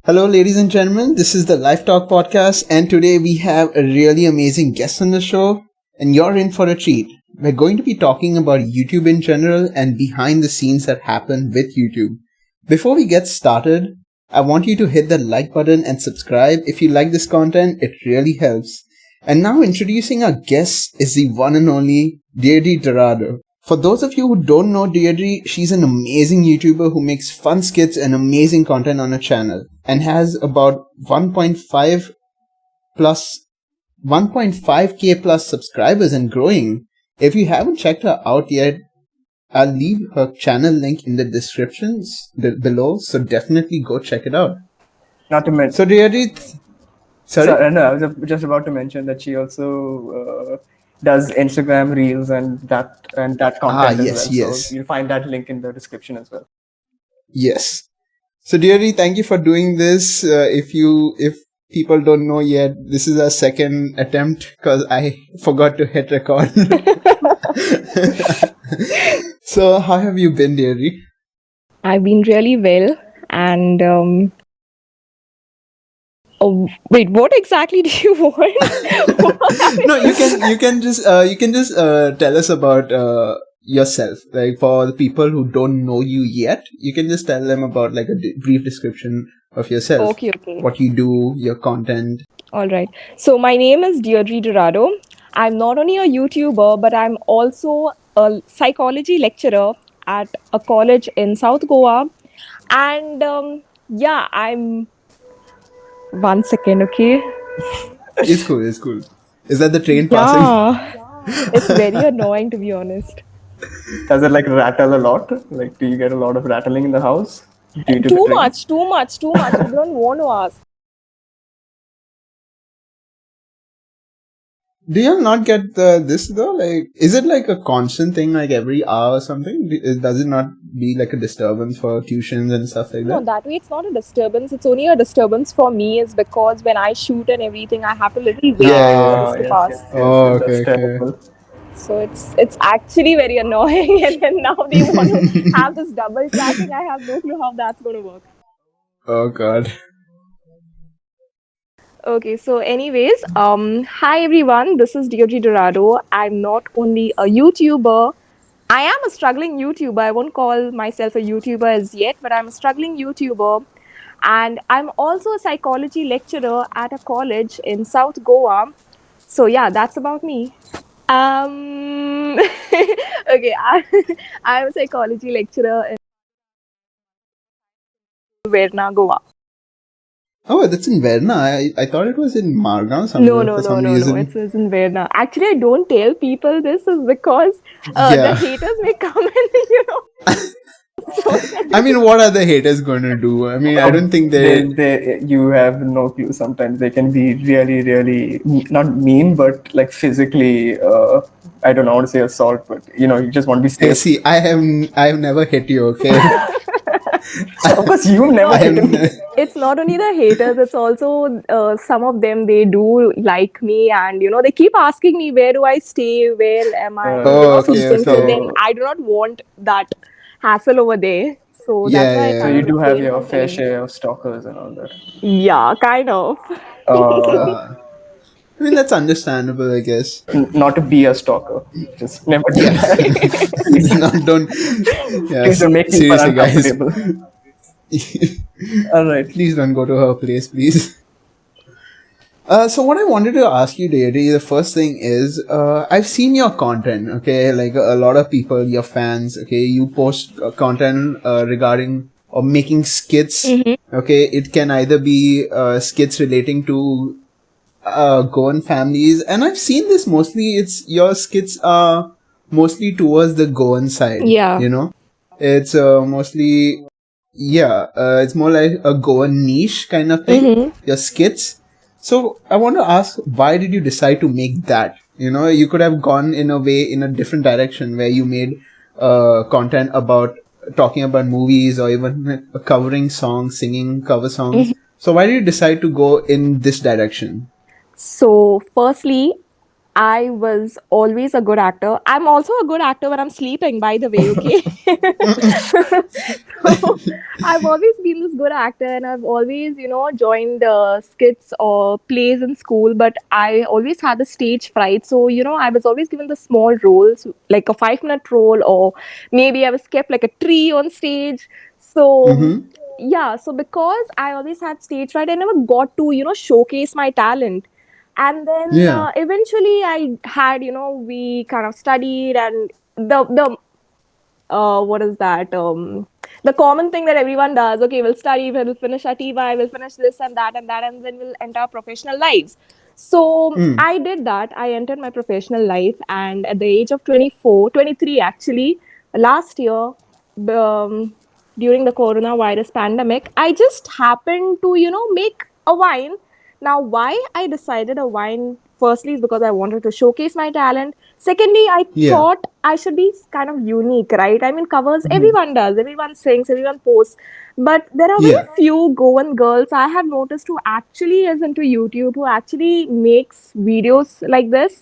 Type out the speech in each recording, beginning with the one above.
Hello, ladies and gentlemen. This is the LifeTalk podcast, and today we have a really amazing guest on the show, and you're in for a treat. We're going to be talking about YouTube in general and behind the scenes that happen with YouTube. Before we get started, I want you to hit the like button and subscribe if you like this content. It really helps. And now introducing our guest is the one and only Deidre Dourado. For those of you who don't know Deidre, she's an amazing YouTuber who makes fun skits and amazing content on her channel and has about 1.5k plus subscribers and growing. If you haven't checked her out yet, I'll leave her channel link in the descriptions below, so definitely go check it out. Not to mention. So Deidre, sorry? No, I was just about to mention that she also does Instagram reels and that content as well. Yes. So you'll find that link in the description as well. Yes. So Deidre, thank you for doing this. If people don't know yet, this is our second attempt because I forgot to hit record. So how have you been, Deidre? I've been really well, and wait, what exactly do you want? No, you can just tell us about yourself. Like for the people who don't know you yet, you can just tell them about like a brief description of yourself. Okay. What you do, your content. All right. So my name is Deidre Dourado. I'm not only a YouTuber, but I'm also a psychology lecturer at a college in South Goa. And I'm... One second, okay? It's cool. Is that the train passing? Yeah. It's very annoying, to be honest. Does it like rattle a lot? Like, do you get a lot of rattling in the house? Too much. I don't want to ask. Do you not get this though? Like, is it like a constant thing, like every hour or something? Does it not be like a disturbance for tuitions and stuff like that? No, that way it's not a disturbance. It's only a disturbance for me is because when I shoot and everything, I have to little wait for this to pass. Okay. Terrible. So it's actually very annoying. And then now they want to have this double tracking. I have no clue how that's going to work. Oh God. Okay, so anyways, hi everyone, this is Deidre Dourado. I'm not only a YouTuber, I am a struggling YouTuber. I won't call myself a YouTuber as yet, but I'm a struggling YouTuber. And I'm also a psychology lecturer at a college in South Goa. So yeah, that's about me. Okay, I'm a psychology lecturer in Verna, Goa. Oh, that's in Verna. I thought it was in Margao somewhere. No, for some reason. it's in Verna. Actually, I don't tell people this is because the haters may come and, I mean, what are the haters going to do? I mean, I don't think you have no clue. Sometimes they can be really, really not mean, but like physically. I don't want to say assault, but you just want to be safe. See, I have never hit you. Okay. Of course, you never hit me. It's not only the haters, it's also some of them, they do like me and they keep asking me where do I stay, where am I. So then I do not want that hassle over there. So that's why So you do have your fair share of stalkers and all that. Yeah, kind of. I mean, that's understandable, I guess. Not to be a stalker. Just never do that. Please don't make me seriously, guys. All right. Please don't go to her place, please. So what I wanted to ask you, Deidre, the first thing is, I've seen your content, okay? Like a lot of people, your fans, okay? You post content regarding or making skits, okay? It can either be skits relating to Goan families, and I've seen this mostly. Your skits are mostly towards the Goan side. Yeah. It's mostly, it's more like a Goan niche kind of thing. Your skits. So I want to ask, why did you decide to make that? You could have gone in a different direction where you made content about talking about movies or even covering songs, singing cover songs. So why did you decide to go in this direction? So firstly, I was always a good actor. I'm also a good actor when I'm sleeping, by the way, okay? So, I've always been this good actor, and I've always, joined skits or plays in school, but I always had the stage fright. So, I was always given the small roles, like a 5-minute role, or maybe I was kept like a tree on stage. So, Mm-hmm. yeah, so because I always had stage fright, I never got to, showcase my talent. And then Yeah. eventually I had, we kind of studied, and the what is that? The common thing that everyone does. Okay, we'll study, we'll finish our TY, we'll finish this and that, and then we'll enter our professional lives. So Mm. I did that. I entered my professional life, and at the age of 24, 23 actually, last year, um, during the coronavirus pandemic, I just happened to, make a wine. Now, why I decided a wine, firstly, is because I wanted to showcase my talent. Secondly, I Yeah. thought I should be kind of unique, right? I mean, covers Mhm. everyone does, everyone sings, everyone posts. But there are very Yeah. few Goan girls I have noticed who actually is into YouTube, who actually makes videos like this.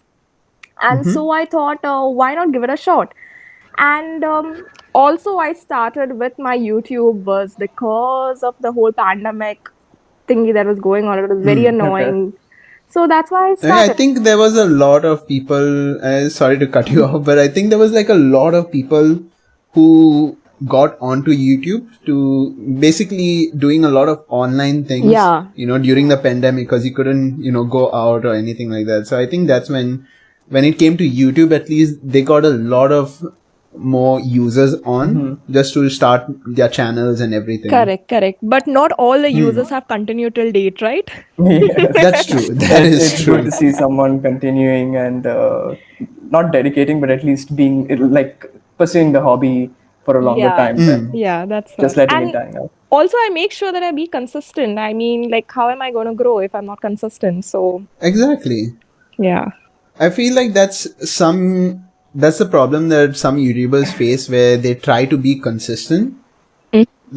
And Mm-hmm. so I thought, why not give it a shot? And also, I started with my YouTube was because of the whole pandemic thingy that was going on. It was very Mm. Okay. annoying. So that's why I I started. think there was a lot of people. Sorry to cut you off, but I think there was like a lot of people who got onto YouTube to basically doing a lot of online things, Yeah, during the pandemic because you couldn't, go out or anything like that. So I think that's when it came to YouTube, at least they got a lot of more users on Mhm. just to start their channels and everything. correct, correct. But not all the Hmm. users have continued till date, right? Yes. That's true. That It's is good to true. see someone continuing and not dedicating, but at least being like pursuing the hobby for a longer Yeah, time Hmm. than yeah, that's just what. letting it And die out. also, I make sure that I be consistent. I mean, like, how am I going to grow if I'm not consistent? So, Exactly. yeah. I feel like that's the problem that some YouTubers face where they try to be consistent.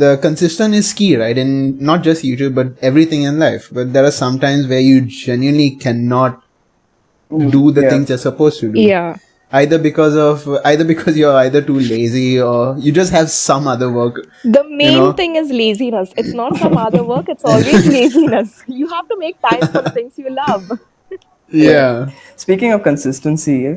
The consistent is key, right? In not just YouTube but everything in life. But there are some times where you genuinely cannot do the Yeah. things you're supposed to do. Yeah. Either because you're either too lazy or you just have some other work, The you main know. thing is laziness. It's not some other work, it's always laziness. You have to make time for the things you love. Yeah. Yeah. Speaking of consistency,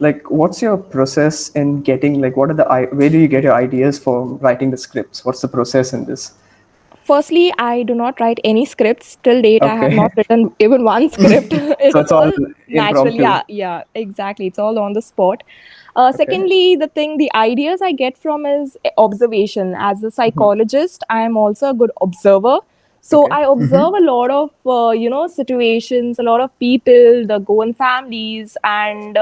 like, what's your process in getting like what are the where do you get your ideas for writing the scripts? What's the process in this? Firstly, I do not write any scripts. Till date, I have not Okay. written even one script. It So is it's all all natural. impromptu. Yeah, yeah, exactly. It's all on the spot. Okay. Secondly, the ideas I get from is observation. As a Mhm. psychologist, I am also a good observer. So Okay. I observe Mm-hmm. a lot of situations, a lot of people, the Goan families, and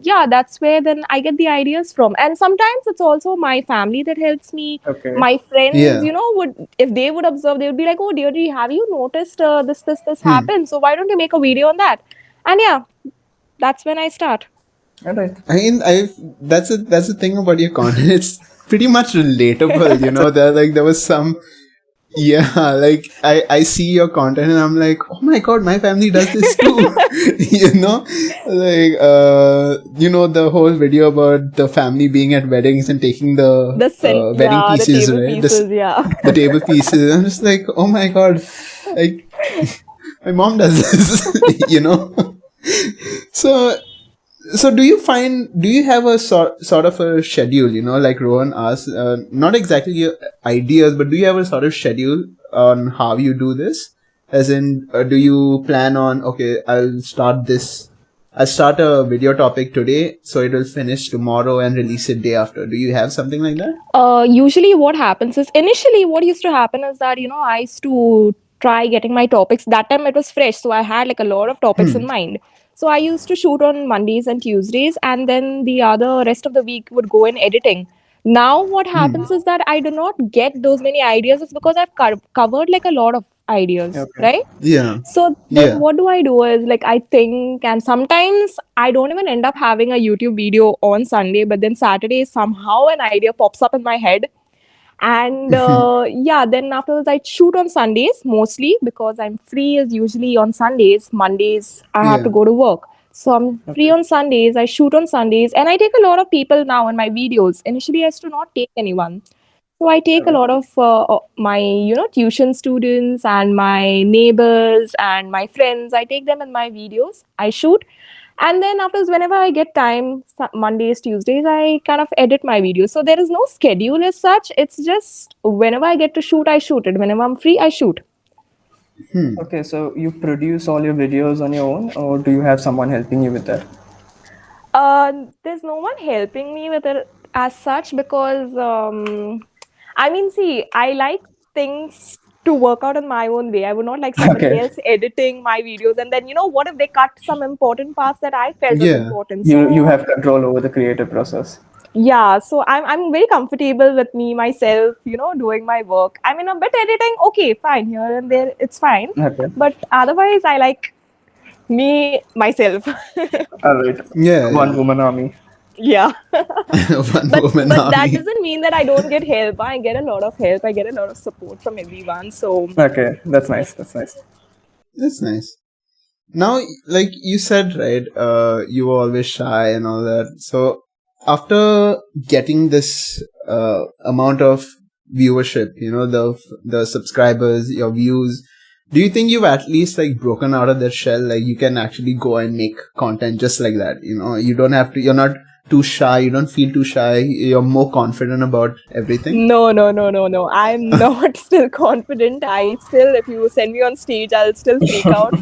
yeah, that's where then I get the ideas from. And sometimes it's also my family that helps me. Okay. My friends, Yeah. would, if they would observe, they would be like, "Oh, Deirdre, have you noticed this Hmm. happened? So why don't you make a video on that?" And yeah, that's when I start. All right. I mean, that's the thing about your content. It's pretty much relatable, there was some. Yeah, like I see your content and I'm like, oh my god, my family does this too. you know, the whole video about the family being at weddings and taking the wedding Yeah, the pieces, table right? pieces, yeah. The table pieces. I'm just like, oh my god, like my mom does this. So do you have a sort of a schedule, like Rohan asked, not exactly your ideas, but do you have a sort of schedule on how you do this? As in, do you plan on, okay, I'll start a video topic today, so it will finish tomorrow and release it day after. Do you have something like that? Usually what happens is, initially what used to happen is that, I used to try getting my topics. That time it was fresh, so I had like a lot of topics in Hmm. mind. So I used to shoot on Mondays and Tuesdays, and then the other rest of the week would go in editing. Now what Hmm. happens is that I do not get those many ideas. It's because I've covered like a lot of ideas, Okay. right? Yeah. So then Yeah. what do I do is, like, I think, and sometimes I don't even end up having a YouTube video on Sunday, but then Saturday somehow an idea pops up in my head. And yeah, then afterwards I shoot on Sundays mostly because I'm free is usually on Sundays. Mondays I have to Yeah. go to work. So I'm free Okay. on Sundays, I shoot on Sundays, and I take a lot of people now in my videos. Initially I used to not take anyone. So I take a lot of my, tuition students and my neighbors and my friends. I take them in my videos. I shoot, and then afterwards, whenever I get time, Mondays, Tuesdays, I kind of edit my videos. So there is no schedule as such. It's just whenever I get to shoot, I shoot it. Whenever I'm free, I shoot. Okay, so you produce all your videos on your own, or do you have someone helping you with that? There's no one helping me with it as such because I mean, see, I like things to work out in my own way. I would not like somebody Okay. else editing my videos, and then what if they cut some important parts that I felt was Yeah. important? You So have control over the creative process. yeah, so I'm very comfortable with me myself, doing my work. I mean, a bit editing, okay, fine, here and there, it's fine, Okay. but otherwise, I like me myself. All right. Yeah, One yeah. woman army. Yeah. One but woman but that army. doesn't mean that I don't get help. I get a lot of help. I get a lot of support from everyone. So Okay, that's nice. That's nice. That's nice. Now, like you said, right, you were always shy and all that. So after getting this amount of viewership, the subscribers, your views, do you think you've at least like broken out of that shell? Like you can actually go and make content just like that. You don't have to. You're not too shy. You don't feel too shy. You're more confident about everything. no. I'm not still confident. I still, if you send me on stage, I'll still freak out.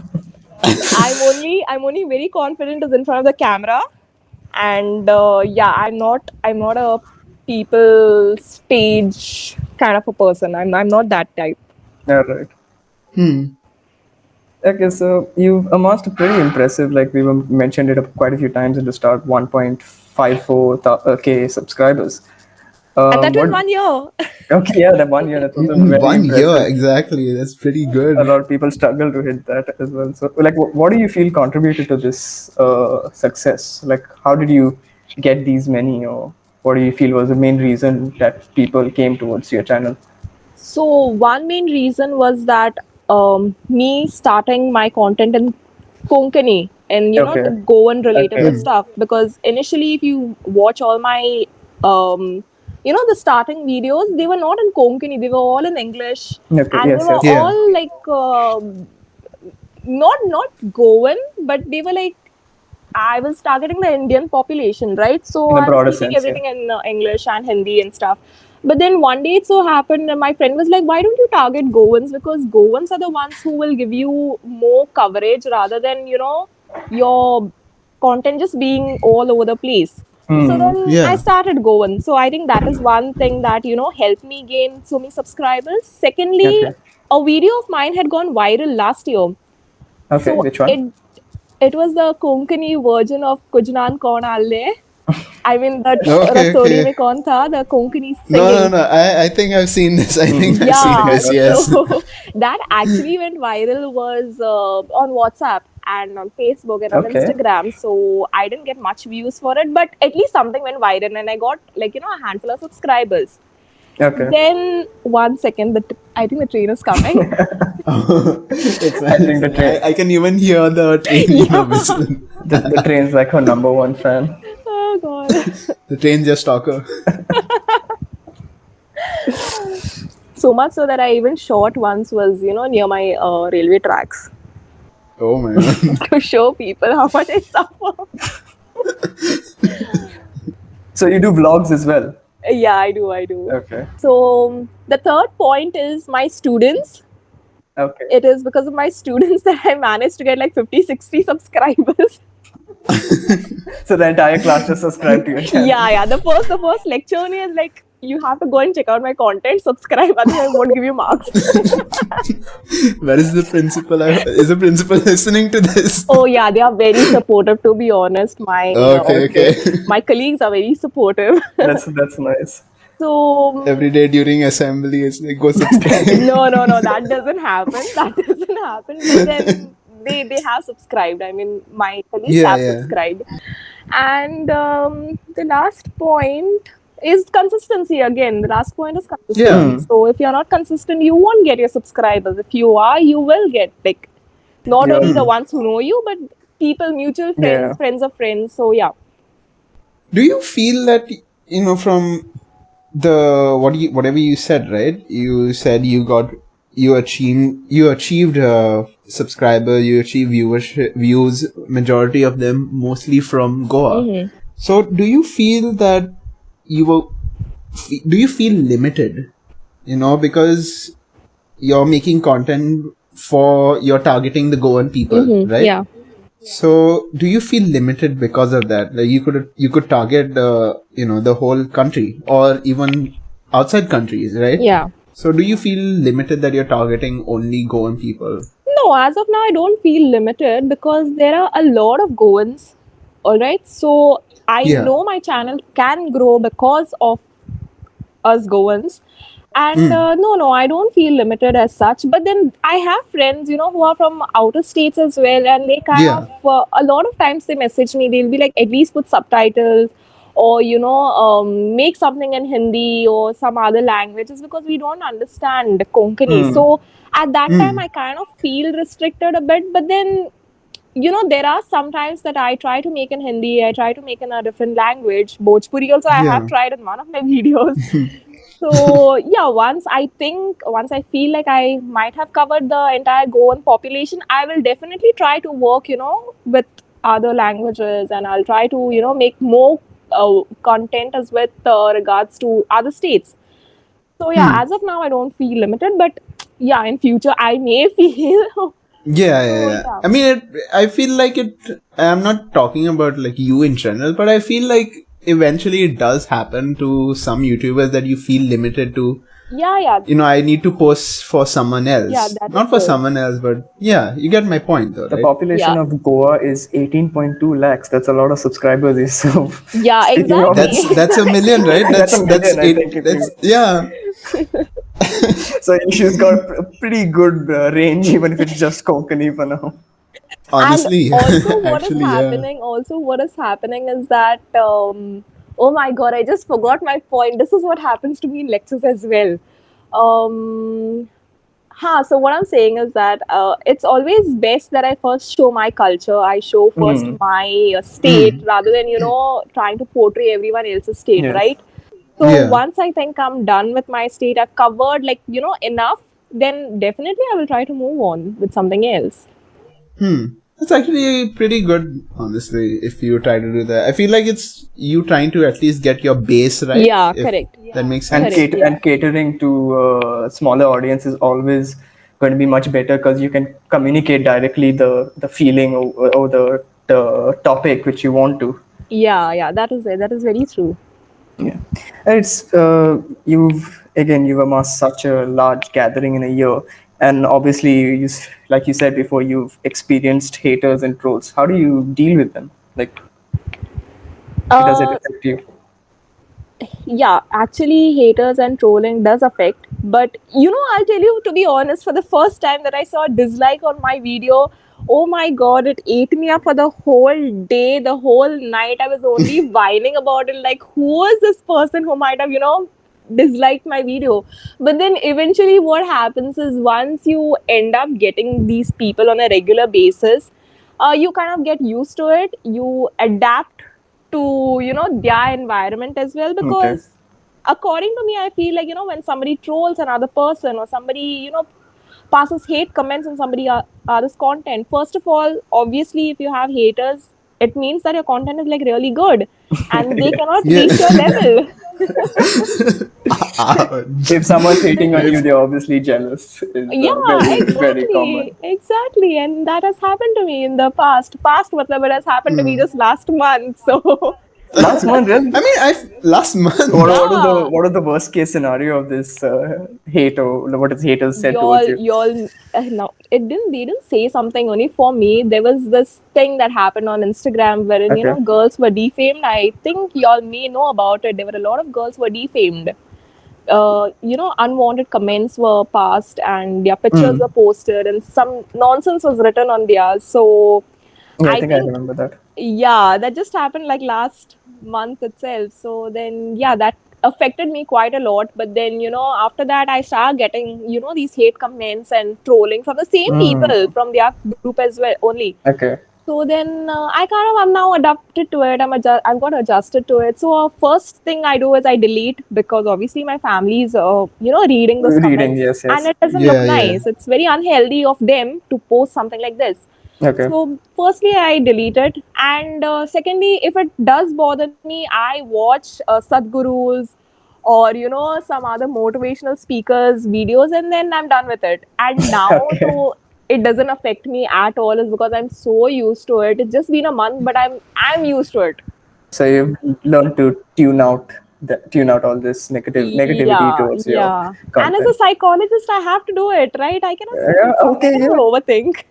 I'm only very confident is in front of the camera, and yeah, I'm not a people stage kind of a person. I'm not that type. All right. Hmm. Okay, so you've amassed a pretty impressive, like we were mentioned it quite a few times at the start, 1.54k subscribers. And that was What? 1 year. Okay, yeah, that 1 year, that's also very 1 year impressive. exactly. That's pretty A good. lot of people struggle to hit that as well. So, like, what do you feel contributed to this success? Like, how did you get these many, or what do you feel was the main reason that people came towards your channel? So one main reason was that me starting my content in Konkani and Okay. the Goan relatable Okay. stuff, because initially if you watch all my the starting videos, they were not in Konkani, they were all in English, Okay. and they Yes. were Yes. Yeah. all like not Goan, but they were like, I was targeting the Indian population, right? So In a I was broader speaking sense, yeah. everything in English and Hindi and stuff. But then one day it so happened, and my friend was like, "Why don't you target Goans? Because Goans are the ones who will give you more coverage rather than your content just being all over the place." So Hmm. then I Yeah. started Goan. So I think that is one thing that helped me gain so many subscribers. Secondly, Okay. a video of mine had gone viral last year. Okay. So Which one? it was the Konkani version of Kujnan Kaun Alle. I mean, that Okay. Rasodi Okay. Mein Kaun Tha, the Konkani No, no, singing. no. I think I've seen this. I think I've seen Yeah, this. Yes. so that actually went viral was on WhatsApp and on Facebook and on Okay. Instagram. So I didn't get much views for it, but at least something went viral and I got a handful of subscribers. Okay. Then 1 second, I think the train is coming. It's I fine. It's think the fine. I, train, I can even hear the train, Yeah. whistling. the train's like her number one fan. Oh God. The train's your stalker. So much so that I even shot once was, near my railway tracks Oh my god. to show people how much I suffer. So you do vlogs as well. Yeah, I do. Okay. So the third point is my students. Okay. It is because of my students that I managed to get like 50, 60 subscribers. So the entire class just subscribed to your channel. Yeah. The first lecture only is like, you have to go and check out my content, subscribe, otherwise I won't give you marks. Where is the principal? Is the principal listening to this? Oh yeah, they are very supportive, to be honest. Okay. My colleagues are very supportive. That's nice. So Every day during assembly, it's like go subscribe. no, that doesn't happen. That doesn't happen. But then they have subscribed. I mean, my colleagues have Yeah. subscribed. And the last point is consistency again. The last point is consistency. Yeah. So if you're not consistent, you won't get your subscribers. If you are, you will get like not Yeah. only the ones who know you, but people, mutual friends, Yeah. friends of friends. So yeah. Do you feel that from whatever you said, right? You said you achieved subscriber, you achieved views, majority of them mostly from Goa. Mm-hmm. So do you feel that you were do you feel limited, because you're making content for you're targeting the Goan people, Mm-hmm. right? Yeah. So do you feel limited because of that? Like you could target the whole country or even outside countries, right? Yeah. So do you feel limited that you're targeting only Goan people? No, as of now, I don't feel limited because there are a lot of Goans. All right. So I Yeah. know my channel can grow because of us Goans. And no, I don't feel limited as such. But then I have friends, who are from outer states as well. And they kind of, Yeah. a lot of times they message me, they'll be like, at least put subtitles or, make something in Hindi or some other languages because we don't understand Konkani. Hmm. So at that time, Mm. I kind of feel restricted a bit. But then there are sometimes that I try to make in Hindi, I try to make in a different language. Bhojpuri also I have Yeah. tried in one of my videos. So yeah, once I feel like I might have covered the entire Goan population, I will definitely try to work, with other languages, and I'll try to, make more content as with regards to other states. So yeah, Hmm. as of now, I don't feel limited, but yeah, in future I may feel. Yeah, yeah, So yeah. yeah. I mean, I feel like it. I'm not talking about like you in general, but I feel like eventually it does happen to some YouTubers that you feel limited to. Yeah, I need to post for someone yeah, else, that is not for there. someone else, but yeah, you get my point, though, The right? population Yeah, of Goa is 18.2 lakhs. That's a lot of subscribers. So, yeah, speaking of, exactly. That's a million, right? that's a That's million, I it. think. If That's you yeah. so, she's got a pretty good range, even if it's just Konkani for now. And Honestly, also, actually, yeah. what is happening is that, oh my God, I just forgot my point. This is what happens to me in lectures as well. Um, so what I'm saying is that it's always best that I first show my culture. I show first Hmm. my state Hmm. rather than, trying to portray everyone else's state, Yes. right? So Yeah. once I think I'm done with my state, I've covered like, enough, then definitely I will try to move on with something else. Hmm. That's actually pretty good, honestly, if you try to do that. I feel like it's you trying to at least get your base right, Yeah, if correct. that makes And sense. Correct, yeah. catering to smaller audience is always going to be much better because you can communicate directly the feeling or the topic which you want to. Yeah, that is it. That is very true. Yeah, and it's you've amassed such a large gathering in a year, and obviously like you said before, you've experienced haters and trolls. How do you deal with them? Like, does it Uh, affect you? yeah, actually, haters and trolling does affect. But I'll tell you to be honest, for the first time that I saw a dislike on my video, oh my God, it ate me up for the whole day, the whole night. I was only whining about it, like, who is this person who might have, disliked my video? But then eventually, what happens is once you end up getting these people on a regular basis, you kind of get used to it. You adapt to their environment as well, Okay. because according to me I feel like when somebody trolls another person or somebody passes hate comments on somebody other's content, first of all, obviously if you have haters, it means that your content is like really good and they cannot Yeah. reach your level. Ouch. If someone's hating on you, It's they're obviously jealous. Is Yeah, very very exactly, common. exactly, and that has happened to me in the past matlab, it has happened to me hmm. just last month. So Last month, really? I mean, I last month. yeah, What are the worst case scenario of this hate or what is haters said towards you? y'all no, they didn't say something only for me. There was this thing that happened on Instagram wherein Okay. girls were defamed. I think y'all may know about it. There were a lot of girls who were defamed. Unwanted comments were passed and their pictures Mm. were posted and some nonsense was written on theirs. So Yeah, I I think I think, remember that. yeah, that just happened like last month itself. So then, yeah, that affected me quite a lot. But then, after that, I started getting, these hate comments and trolling from the same Mm. people from their group as well, only. Okay. So then I kind of am now adapted to it. I've got adjusted to it. So first thing I do is I delete because obviously my family is reading those Reading, comments yes, and yes. it doesn't look Yeah, yeah. nice. It's very unhealthy of them to post something like this. Okay. So firstly I delete it, and secondly, if it does bother me, I watch Sadhgurus or some other motivational speakers videos, and then I'm done with it. And now Okay. to it doesn't affect me at all is because I'm so used to it. It's just been a month, but I'm used to it. So you've learned to tune out all this negativity Yeah, towards your yeah. And as a content. psychologist, I have to do it, right? I cannot sit Yeah, and I okay, cannot yeah. overthink.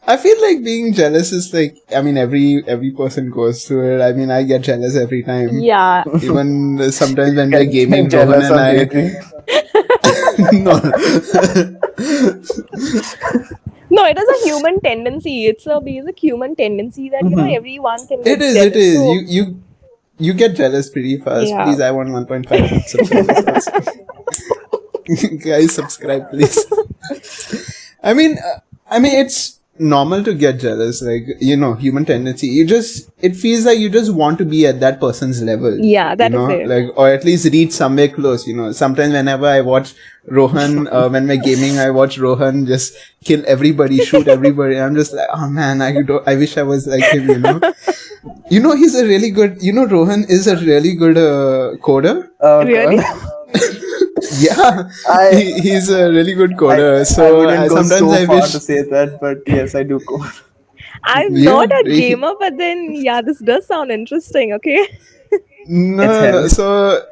I feel like being jealous is like, I mean, every person goes through it. I mean, I get jealous every time. Yeah. Even sometimes when we're Get gaming, Rohan jealous and of I. Deidre. No. No, it is a human tendency. It's a basic human tendency that everyone can It get is. It jealous. is. So You get jealous pretty fast. yeah, Please, I want 1.5 subscribers also. Guys, subscribe, please. I mean, it's normal to get jealous. Like, human tendency. It feels like you just want to be at that person's level. yeah, that is it. Like, or at least reach somewhere close. Sometimes whenever I watch Rohan, when we're gaming, I watch Rohan just kill everybody, shoot everybody. I'm just like, oh man, I wish I was like him. He's a really good. Rohan is a really good coder. Oh Really? god. Yeah, I he's a really good coder. I So wouldn't go sometimes so I far to wish, say that, but yes, I do go. I'm yeah, not a gamer, but then yeah, this does sound interesting. Okay. It's no, hell. no. So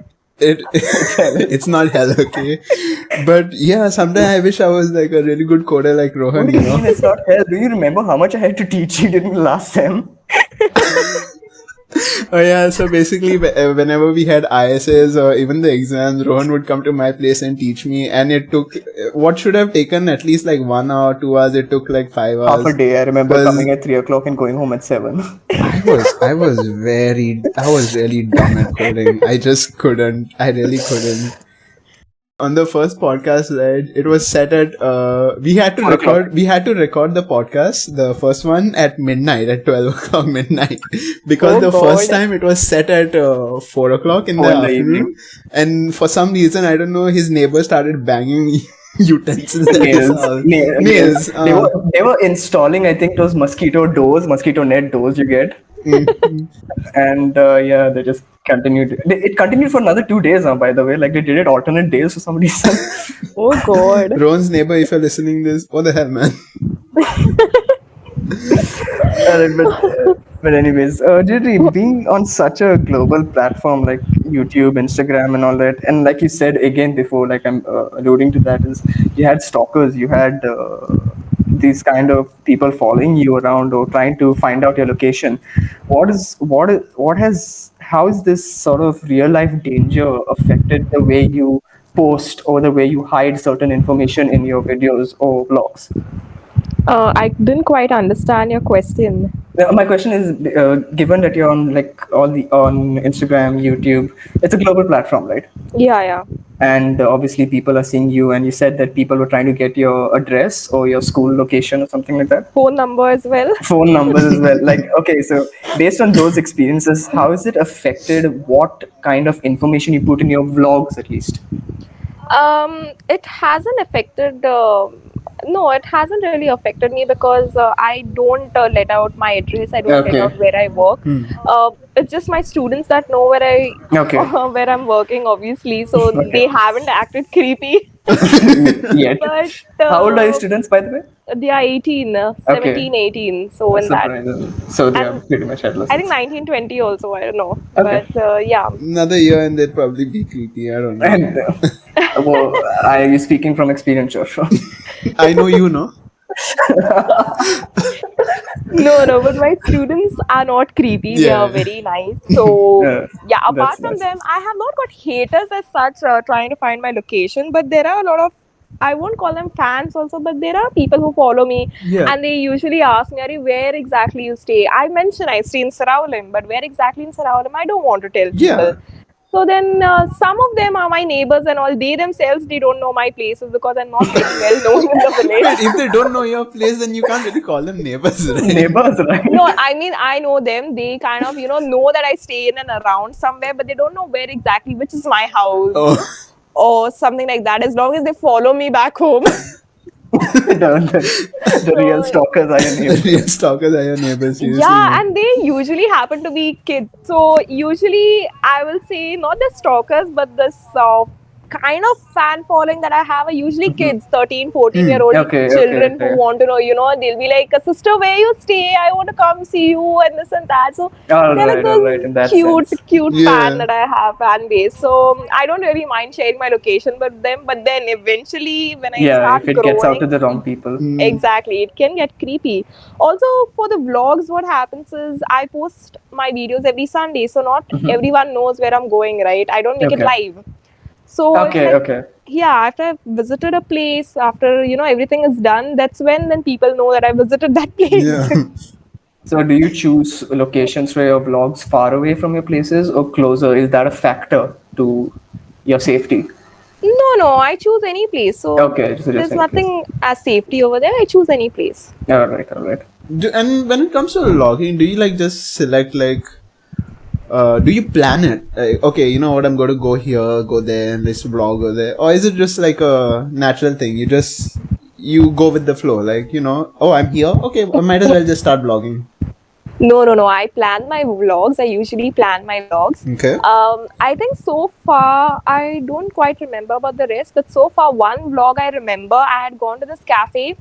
it It's hell. it's not hell, okay. But yeah, sometimes I wish I was like a really good coder like What Rohan. do you mean it's not hell? Do you remember how much I had to teach you during the last sem? Oh yeah, so basically whenever we had ISS or even the exams, Rohan would come to my place and teach me, and it took what should have taken at least like 1 hour, 2 hours, it took like 5 hours. Half a day. I remember Because coming at 3 o'clock and going home at 7. I was really dumb at coding. I just couldn't. I really couldn't. On the first podcast, right, it was set at we had to 4 o'clock. record the podcast, the first one, at midnight, at 12 o'clock midnight, because Oh, the first God. time it was set at 4 o'clock in the 4 in the afternoon, evening. and for some reason, I don't know, his neighbor started banging utensils at his Nails. house. Nails. They were installing, I think, those mosquito net doors you get. And yeah, they just continued. It continued for another 2 days now, by the way. Like they did it alternate days for some reason. Oh God. Rohan's neighbor, if you're listening this, what the hell, man? Alright, but anyways, Jitri, being on such a global platform like YouTube, Instagram, and all that, and like you said again before, like I'm alluding to that, is you had stalkers, you had these kind of people following you around or trying to find out your location. How is this sort of real life danger affected the way you post or the way you hide certain information in your videos or blogs? I didn't quite understand your question. My question is, given that you're on like on Instagram, YouTube, it's a global platform, right? Yeah, yeah. And obviously, people are seeing you. And you said that people were trying to get your address or your school location or something like that. Phone number as well. Phone numbers as well. Like, okay, so based on those experiences, how has it affected what kind of information you put in your vlogs, at least? It hasn't affected. No, it hasn't really affected me because I don't let out my address. I don't let Okay. out where I work. It's just my students that know where I Okay. where I'm working, obviously. So Okay. they haven't acted creepy. Yet. But How old are your students, by the way? they are 18, 17, 18. So in that, Surprising. So they are and pretty much headless. I think 19, 20 also. I don't know. Okay. But yeah. Another year and they'd probably be creepy. I don't know. And well, are you speaking from experience, Joshua? I know you know. No, but my students are not creepy. They Yeah. are very nice. So, Yeah, yeah, apart that's from nice. them, I have not got haters as such trying to find my location, but there are a lot of, I won't call them fans also, but there are people who follow me Yeah. and they usually ask me, Ari, where exactly you stay? I mention I stay in Sarawalem, but where exactly in Sarawalem? I don't want to tell people. Yeah. So then some of them are my neighbors and all. They themselves, they don't know my places because I'm not very well known in the Wait, village. if they don't know your place, then you can't really call them neighbors, right? Neighbors, No, right? I mean, I know them. They kind of, know that I stay in and around somewhere, but they don't know where exactly, which is my house Oh, or something like that. As long as they follow me back home. The real So stalkers are your the real neighbors. stalkers are your neighbors, seriously, yeah, man. and they usually happen to be kids. So usually, I will say not the stalkers, but this kind of fan following that I have are usually kids, 13, 14 year Hmm. old Okay, okay, children who okay. want to know, they'll be like, sister, where you stay? I want to come see you and this and that. So they're like All right, those in that cute, sense. cute fan Yeah. that I have, fan base. So I don't really mind sharing my location with them. But then eventually, when I Yeah, if start it gets out to growing, the wrong people. Hmm. exactly, it can get creepy. Also, for the vlogs, what happens is I post my videos every Sunday, so not everyone knows where I'm going, right? I don't make it Okay. live. So it's Okay, like, okay. yeah, after I've visited a place, after everything is done, that's when then people know that I visited that place. Yeah. So do you choose locations for your vlogs far away from your places or closer? Is that a factor to your safety? No, I choose any place. So Okay, so just there's any place. nothing as safety over there. I choose any place. All right, all right. And when it comes to logging, do you like just select like do you plan it? Like, okay, you know what, I'm going to go here, go there, and this vlog go there, or is it just like a natural thing? You go with the flow, like oh, I'm here. Okay, I might as well just start vlogging. No. I plan my vlogs. I usually plan my vlogs. Okay. I think so far, I don't quite remember about the rest, but so far, one vlog I remember, I had gone to this cafe.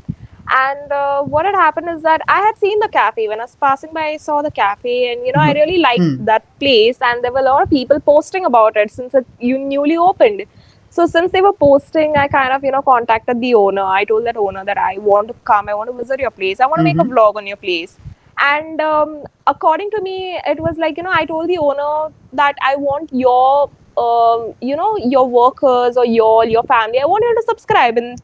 And what had happened is that I had seen the cafe. When I was passing by, I saw the cafe, and I really liked Hmm. that place. And there were a lot of people posting about it since it you newly opened. So since they were posting, I kind of contacted the owner. I told that owner that I want to come, I want to visit your place, I want to make a Mm-hmm. vlog on your place. And according to me, it was like I told the owner that I want your your workers or your family, I want you to subscribe. And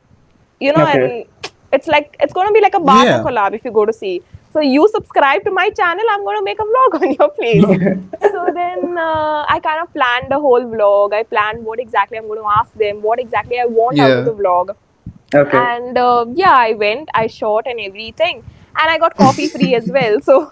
Okay. and it's like it's going to be like a barter Yeah. collab if you go to see. So you subscribe to my channel, I'm going to make a vlog on your place. So then I kind of planned the whole vlog. I planned what exactly I'm going to ask them, what exactly I want out of Yeah. the vlog. Okay. And yeah, I went, I shot and everything, and I got coffee free as well. So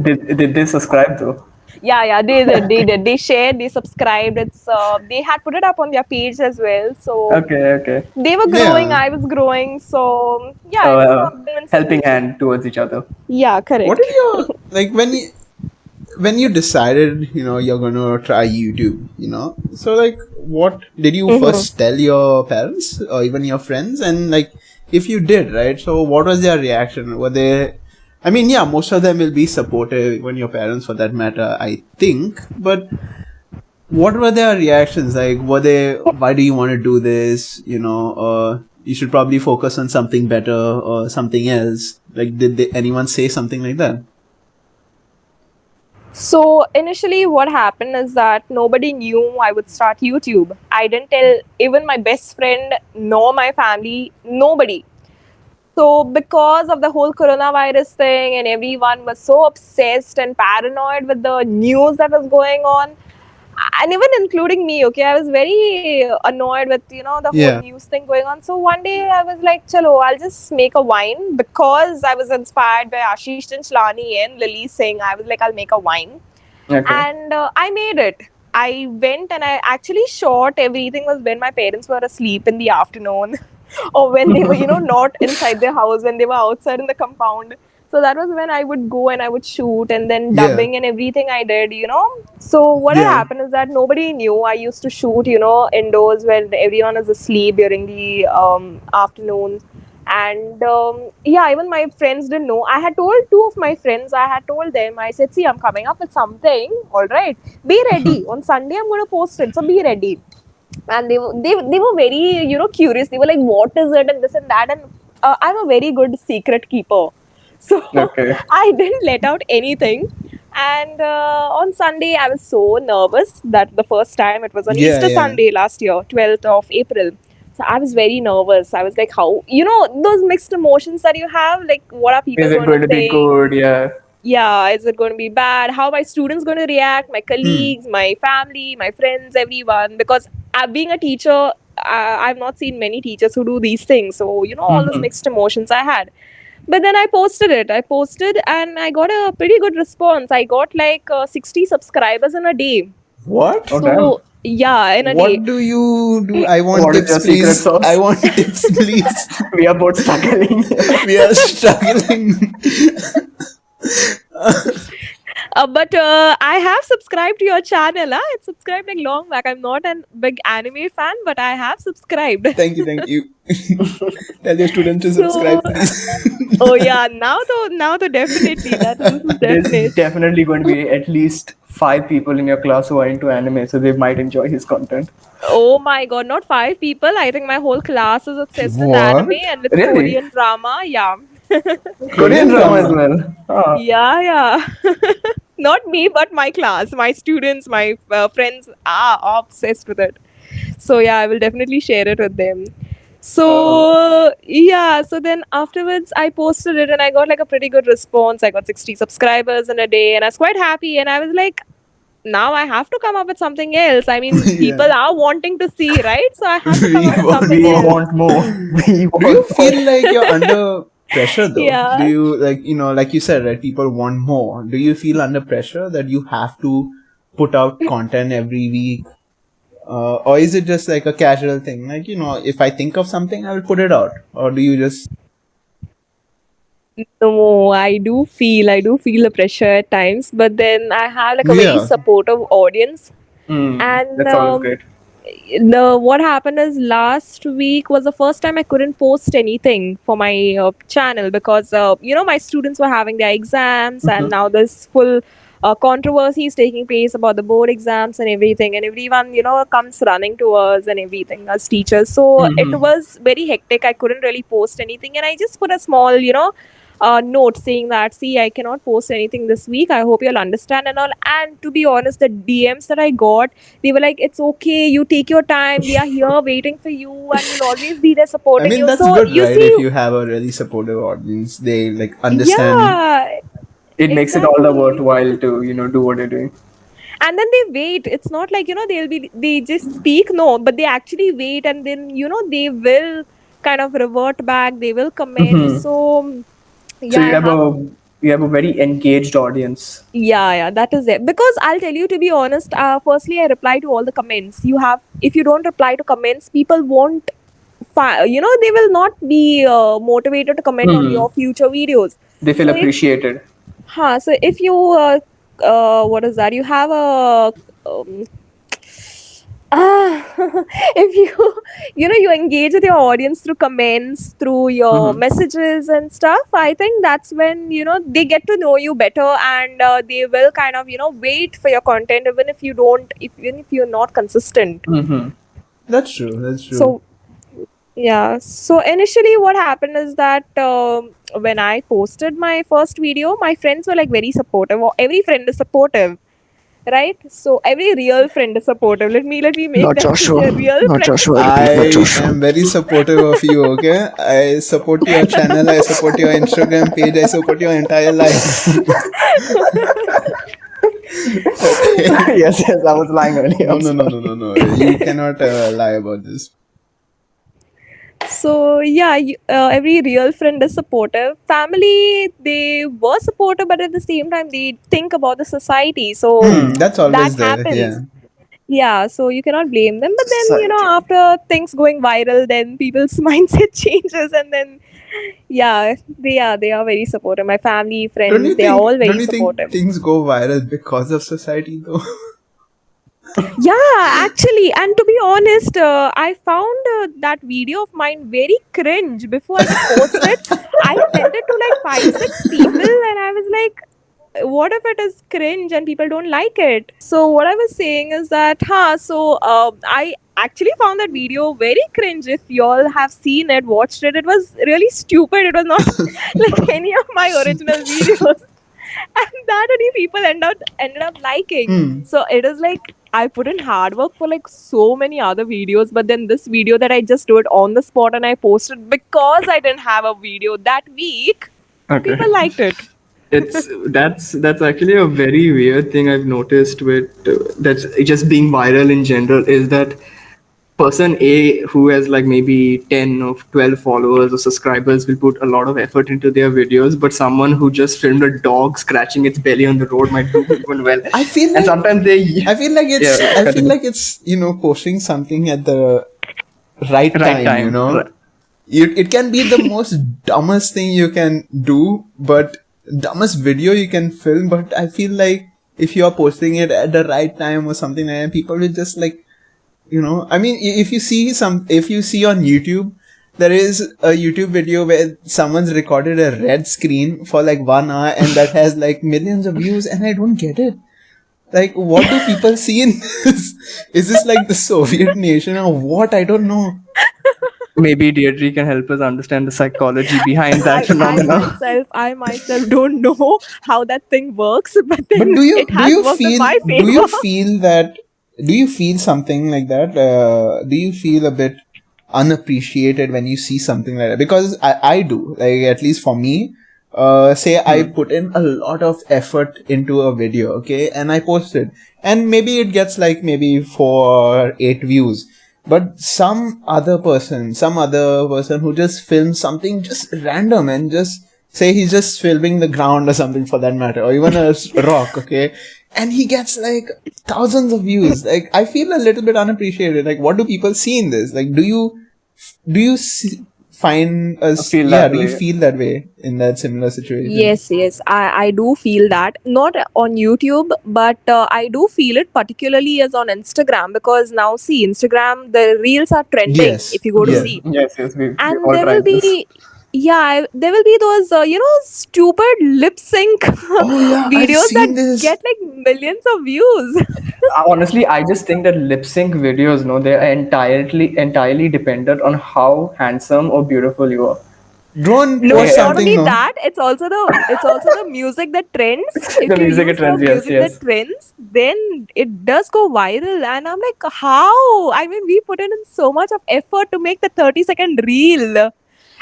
Did they subscribe though? yeah, they did, they shared, they subscribed. It's they had put it up on their page as well. So Okay, okay. they were growing, Yeah. I was growing. So yeah, Oh, it was a win-win helping situation. hand towards each other. Yeah, What correct. did you like when you decided, you're gonna try YouTube, so like what did you Hmm. first tell your parents or even your friends? And like if you did, right, so what was their reaction? Were they, I mean, yeah, most of them will be supportive, even your parents for that matter, I think, but what were their reactions? Like, were they, why do you want to do this, you should probably focus on something better or something else? Like, did anyone say something like that? So initially, what happened is that nobody knew I would start YouTube. I didn't tell even my best friend, nor my family, nobody. So because of the whole coronavirus thing, and everyone was so obsessed and paranoid with the news that was going on, and even including me, okay, I was very annoyed with the whole Yeah. news thing going on. So one day I was like, chalo, I'll just make a wine, because I was inspired by Ashish Chanchlani and Lily Singh. I was like, I'll make a wine. Okay. And I made it. I went and I actually shot everything was when my parents were asleep in the afternoon, or when they were not inside their house, when they were outside in the compound. So that was when I would go and I would shoot, and then Yeah. dubbing and everything I did. So what had Yeah. happened is that nobody knew. I used to shoot indoors when everyone is asleep during the afternoon. And yeah, even my friends didn't know. I had told two of my friends, I had told them, I said, see, I'm coming up with something, all right, be ready on Sunday, I'm going to post it, so be ready. And they were very curious. They were like, what is it, and this and that. And I'm a very good secret keeper, so Okay. I didn't let out anything. And on Sunday, I was so nervous that the first time, it was on Yeah. Easter Yeah. Sunday last year, 12th of April. So I was very nervous. I was like, how those mixed emotions that you have, like, what are people Is it going to going to be think? good? Yeah. yeah, is it going to be bad? How my students going to react? My Hmm. colleagues, my family, my friends, everyone. Because being a teacher, I've not seen many teachers who do these things. So all those Mm-hmm. mixed emotions I had. But then I posted it. I posted and I got a pretty good response. I got like 60 subscribers in a day. What? Oh damn! So yeah, in a day. What do you do? I want What is tips, your secret please. I sauce? want tips, please. We are both struggling. We are struggling. But I have subscribed to your channel. I subscribed like long back. I'm not a big anime fan, but I have subscribed. Thank you, thank you. Tell your students to So, subscribe, please. oh yeah, now though, definitely this is There's definite. definitely going to be at least 5 people in your class who are into anime, so they might enjoy his content. Oh my god, not 5 people. I think my whole class is obsessed with anime What? and with Really? Korean drama. Yeah, Korean Korean drama as drama? well. Ah, yeah. Not me, but my class, my students, my friends are obsessed with it. So yeah, I will definitely share it with them. uh, So yeah, so then afterwards I posted it and I got like a pretty good response. I got 60 subscribers in a day and I was quite happy and I was like, now I have to come up with something else. I mean, Yeah. people are wanting to see, right? So I have to come We up with want something we else. more. want more. We Do you want more. feel like you're under pressure though? Do Yeah. you like you said, right? People want more. Do you feel under pressure that you have to put out content every week? Or is it just like a casual thing? Like, if I think of something, I will put it out. Or do you just, No, I do feel the pressure at times, but then I have like a very yeah. supportive audience. Mm, And that's always great. the what happened is last week was the first time I couldn't post anything for my channel because my students were having their exams and Mm-hmm. now this full controversy is taking place about the board exams and everything, and everyone comes running to us and everything as teachers. So it Mm-hmm. was very hectic. I couldn't really post anything, and I just put a small note saying that, see, I cannot post anything this week. I hope you'll understand and all. And to be honest, the DMs that I got, they were like, it's okay, you take your time, we are here waiting for you and we'll always be there I supporting mean, you. that's So good, you right? see, If you have a really supportive audience, they like understand. yeah, It makes it all the exactly. worthwhile to do what you're doing. And then they wait. It's not like they just speak, no, but they actually wait, and then they will kind of revert back, they will comment. Mm-hmm. So So yeah, I you have have a a very engaged audience. Yeah, that is it. Because I'll tell you, to be honest, firstly, I reply to all the comments. If you don't reply to comments, people won't, they will not be motivated to comment on Hmm. your future videos. They feel So appreciated. if you, what is that? You have um, Ah, if you engage with your audience through comments, through your Mm-hmm. messages and stuff, I think that's when they get to know you better, and they will kind of wait for your content, even if you're not consistent. Mm-hmm. That's true. That's true. So yeah, so initially what happened is that when I posted my first video, my friends were like very supportive, or every friend is supportive, right? So every real friend is supportive. Let me make Not that Joshua. clear. Real Not friend is Joshua. I repeat, not I Joshua. am very supportive of you, okay? I support your channel, I support your Instagram page, I support your entire life. Okay. Yes, yes, I was lying earlier. No, I'm no, no, no, sorry. no, no. You cannot lie about this. So yeah, every real friend is supportive. Family, they were supportive, but at the same time, they think about the society. So That's that always there, happens. yeah. Yeah, so you cannot blame them. But then Society. after things going viral, then people's mindset changes, and then yeah, they are very supportive. My family, Don't friends, you they are think all don't very you think supportive. things go viral because of society though? Yeah, actually, and to be honest, I found that video of mine very cringe before I could post it. I sent it to like 5, 6 people, and I was like, what if it is cringe and people don't like it? So what I was saying is that, I actually found that video very cringe. If y'all have seen it, watched it, it was really stupid. It was not like any of my original videos. And that only people ended up liking. Hmm. So it is like I put in hard work for like so many other videos, but then this video that I just do it on the spot and I posted because I didn't have a video that week, Okay. people liked it. it's that's actually a very weird thing I've noticed with that's just being viral in general is that person A who has like maybe 10 or 12 followers or subscribers will put a lot of effort into their videos, but someone who just filmed a dog scratching its belly on the road might do even well. I feel And like sometimes they I feel continue. like it's posting something at the right Right time. time. It can be the most dumbest thing you can do, but dumbest video you can film. But I feel like if you are posting it at the right time or something like that, people will just like, I mean, if you see on YouTube, there is a YouTube video where someone's recorded a red screen for like 1 hour and that has like millions of views, and I don't get it. Like, what do people see in this? Is this like the Soviet nation or what? I don't know. Maybe Deirdre can help us understand the psychology behind that I phenomena. myself don't know how that thing works, but But then it do has you worked in feel my do you favor. feel that do you feel something like that? Do you feel a bit unappreciated when you see something like that? Because I do, like, at least for me. Say I put in a lot of effort into a video, okay, and I post it, and maybe it gets like maybe 4 or 8 views. But some other person who just films something just random and just say he's just filming the ground or something for that matter, or even a rock, okay, and he gets like thousands of views. Like, I feel a little bit unappreciated. Like, what do people see in this? Like, do you find us? Feel Yeah, that do you way. feel that way in that similar situation? Yes, I do feel that. Not on YouTube, but I do feel it particularly as on Instagram, because now see, Instagram, the reels are trending Yes, if you go to yeah. see. Yes, we And all there will tried this. be, yeah, there will be those, stupid lip sync Oh yeah, I've videos that seen this. get like millions of views. Honestly, I just think that lip sync videos, no, they are entirely dependent on how handsome or beautiful you are. Drone No, post They, not something, only no? that, it's also the music that trends. the If you music use the trends, yes, music that yes. trends, then it does go viral. And I'm like, how? I mean, we put in so much of effort to make the 30-second reel.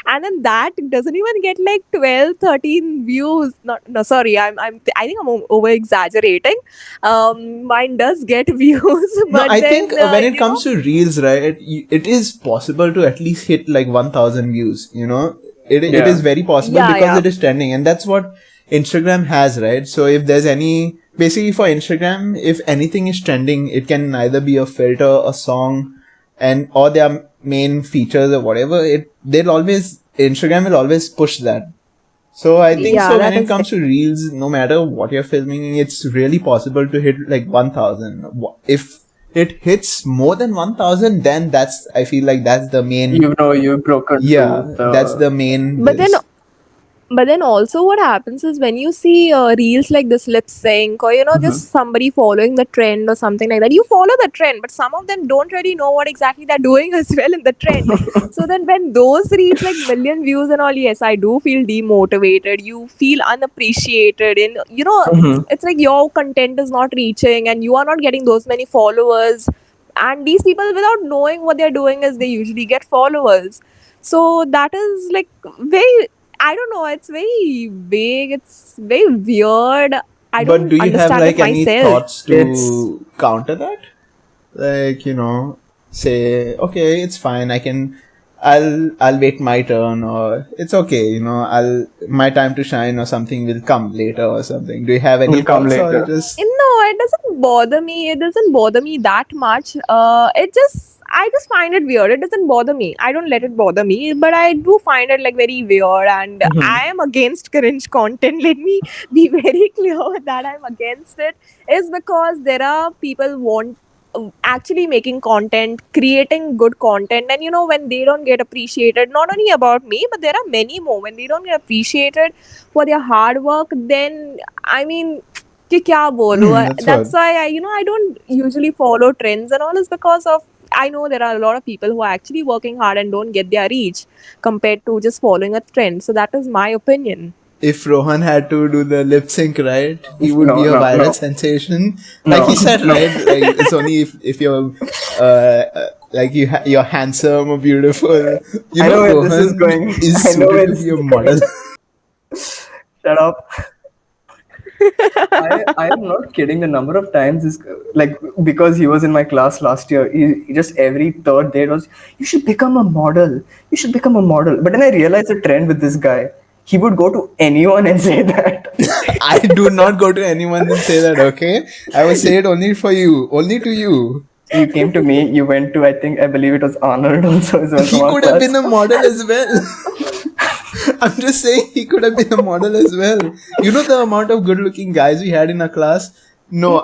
And then that doesn't even get like 12, 13 views. Not, no, sorry, I think I'm over exaggerating. Mine does get views, No, but I think then, when it comes to reels, right, it is possible to at least hit like 1,000 views. It is Yeah. very possible yeah, because yeah. it is trending, and that's what Instagram has, right? So if there's basically for Instagram, if anything is trending, it can either be a filter, a song, and or their main features or whatever. Instagram will always push that. So I think Yeah, so when that it is comes to reels, no matter what you're filming, it's really possible to hit like 1,000. If it hits more than 1,000, then I feel like that's the main, You've broken through yeah, that's the. the main but then this. But then also what happens is when you see reels like this lip sync, or just somebody following the trend or something like that, you follow the trend, but some of them don't really know what exactly they're doing as well in the trend. So then when those reach like million views and all, yes, I do feel demotivated. You feel unappreciated, and it's like your content is not reaching and you are not getting those many followers. And these people, without knowing what they're doing, is they usually get followers. So that is like very, I don't know, it's very vague, it's very weird. I But don't do you have understand it like any myself. thoughts It's to counter that? Like, say, okay, it's fine. I'll wait my turn, or it's okay, my time to shine or something will come later or something. Do you have any will come thoughts, or you later. just, No, it doesn't bother me. It doesn't bother me that much. I just find it weird. It doesn't bother me. I don't let it bother me, but I do find it like very weird. And I am against cringe content. Let me be very clear that I'm against it. Is because there are people want actually making content, creating good content, and when they don't get appreciated, not only about me, but there are many more. When they don't get appreciated for their hard work, then I mean कि क्या बोलूं. that's That's what. why I don't usually follow trends and all, is because of I know there are a lot of people who are actually working hard and don't get their reach compared to just following a trend. So that is my opinion. If Rohan had to do the lip sync, right, he would be No, a no, viral no, sensation. Like no, he said, no. right? Like, it's only if you're like you're handsome or beautiful. I know where this is Rohan going. is I know where suited to this be a is model. going. Shut up. I am not kidding. The number of times is like, because he was in my class last year. He just every third day it was, you should become a model. You should become a model. But then I realized the trend with this guy. He would go to anyone and say that. I do not go to anyone and say that, okay? I will say it only for you, only to you. You came to me. You went to, I believe it was Arnold also as well. He from our could have class. been a model as well. I'm just saying he could have been a model as well. You know the amount of good-looking guys we had in our class. No,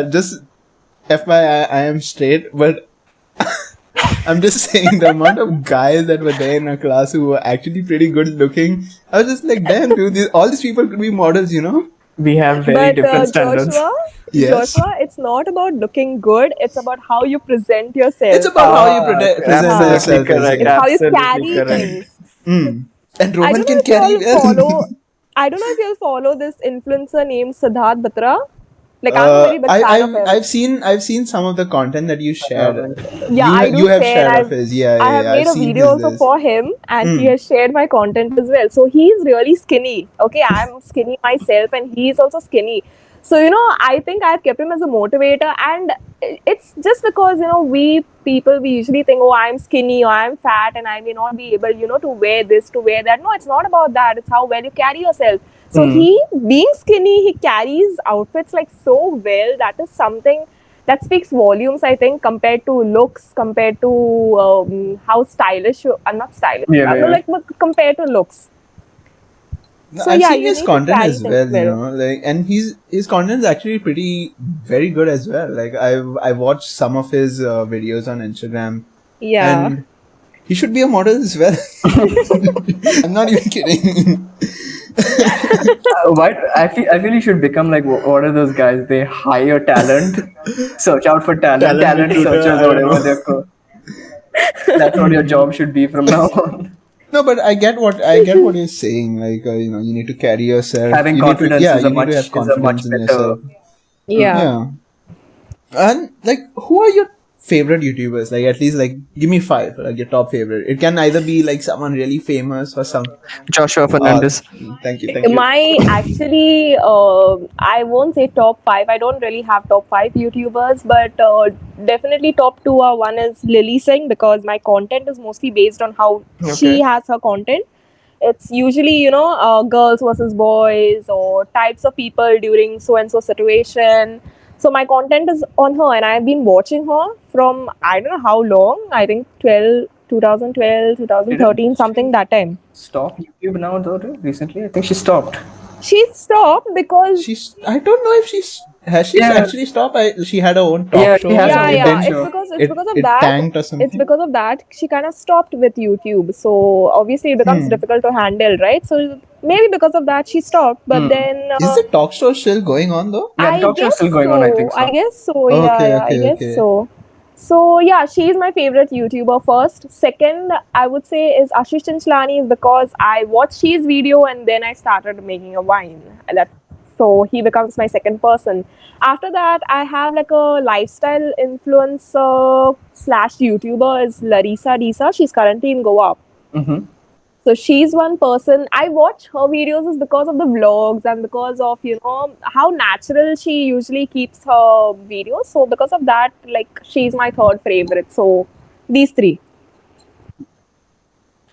just FYI, I am straight, but I'm just saying the amount of guys that were there in our class who were actually pretty good-looking. I was just like, damn, dude, all these people could be models, you know? We have very But different standards. Yes. Joshua, it's not about looking good. It's about how you present yourself. It's about how you present Absolutely yourself. correct. It's how you Absolutely carry correct. things. And I Roman don't can know if carry you'll well. follow. I don't know if you'll follow this influencer named Siddharth Batra. Like, I'm a very big fan of him. I've seen some of the content that you shared. Yeah, I do you have share. shared of his. Yeah, I have made I've a seen video his also this. for him, and he has shared my content as well. So he's really skinny. Okay, I'm skinny myself, and he's also skinny. So I think I've kept him as a motivator, and it's just because we people, we usually think, oh, I'm skinny or I'm fat, and I may not be able to wear this, to wear that. No, it's not about that. It's how well you carry yourself. So he, being skinny, he carries outfits like so well. That is something that speaks volumes, I think, compared to looks, compared to how stylish I'm not stylish. But compared to looks. No, So I've yeah, seen you his need to content carry as things well, and his content is actually very good as well. Like I've watched some of his videos on Instagram. Yeah. And he should be a model as well. I'm not even kidding. I feel you should become like, what are those guys? They hire talent, search out for talent recruiter, searchers, I don't whatever know. they're called. That's what your job should be from now on. No, but I get what you're saying. Like you need to carry yourself. Having you confidence need to, is a you need to have much confidence in better. yourself. Yeah. Yeah. And like, who are your favorite YouTubers? Like, at least like, give me 5. Like your top favorite. It can either be like someone really famous or some. Joshua Fernandez. Thank you. My actually, I won't say top 5. I don't really have top 5 YouTubers, but definitely top 2 are, one is Lily Singh, because my content is mostly based on how she has her content. It's usually, girls versus boys or types of people during so and so situation. So my content is on her, and I've been watching her from, I don't know how long. I think 2012, 2013, something that time. Stop YouTube now though? Recently, I think she stopped. She stopped because I don't know if has actually stopped. She had her own talk show. Yeah. It's because of that. Tanked or something. It's because of that she kind of stopped with YouTube. So obviously it becomes difficult to handle, right? So maybe because of that she stopped. But then is the talk show still going on though? Yeah, the talk show is still going on. I think so. I guess so. I guess so. So yeah, she's my favorite YouTuber first. Second, I would say is Ashish Chanchlani, is because I watched his video and then I started making a wine. So he becomes my second person. After that, I have like a lifestyle influencer / YouTuber is Larissa Disa. She's currently in Goa. So she's one person. I watch her videos is because of the vlogs and because of, how natural she usually keeps her videos. So because of that, like, she's my third favorite. So these 3.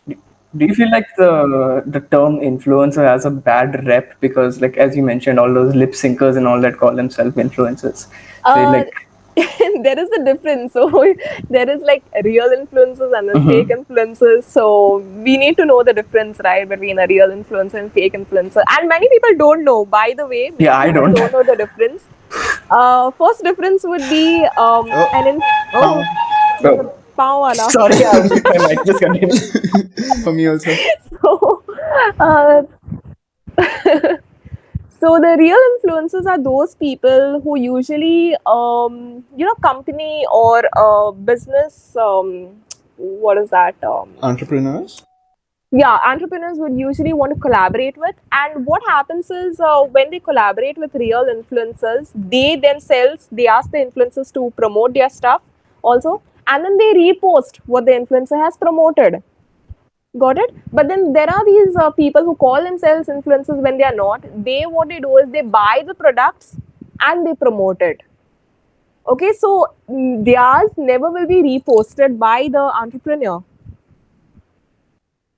Do you feel like the term influencer has a bad rep because, like, as you mentioned, all those lip syncers and all that call themselves influencers? There is a difference. So there is like real influencers and then fake influencers. So we need to know the difference, right, between a real influencer and fake influencer. And many people don't know, by the way. I don't know the difference. First difference would be Sorry, I just continue. For me also. So the real influencers are those people who usually, company or business, what is that? Entrepreneurs? Yeah, entrepreneurs would usually want to collaborate with. And what happens is when they collaborate with real influencers, they ask the influencers to promote their stuff also. And then they repost what the influencer has promoted. Got it? But then there are these people who call themselves influencers when they are not. What they do is they buy the products and they promote it. Okay, so theirs never will be reposted by the entrepreneur.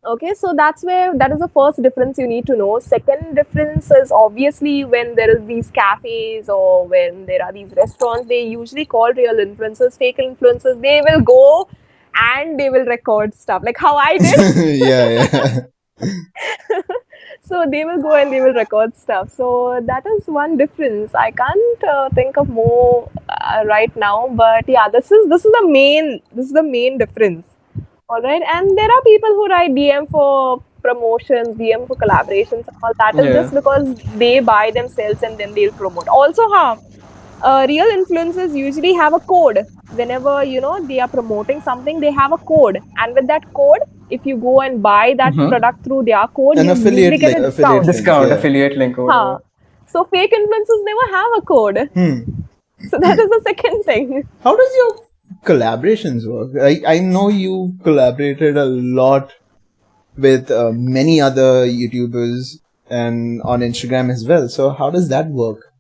Okay, so that is the first difference you need to know. Second difference is obviously when there is these cafes or when there are these restaurants, they usually call real influencers fake influencers. They will go and they will record stuff like how I did. Yeah, yeah. So they will go and they will record stuff. So that is one difference. I can't think of more right now, but yeah, this is the main difference. All right, and there are people who write DM for promotions, DM for collaborations, all that is Yeah. just because they buy themselves and then they'll promote. Also, real influencers usually have a code. Whenever they are promoting something, they have a code, and with that code, if you go and buy that Mm-hmm. product through their code, An you usually get a affiliate discount. link, Discount, yeah. affiliate link, or Huh. whatever. So fake influencers never have a code. So that is the second thing. How does your collaborations work? I know you collaborated a lot with many other YouTubers and on Instagram as well. So how does that work?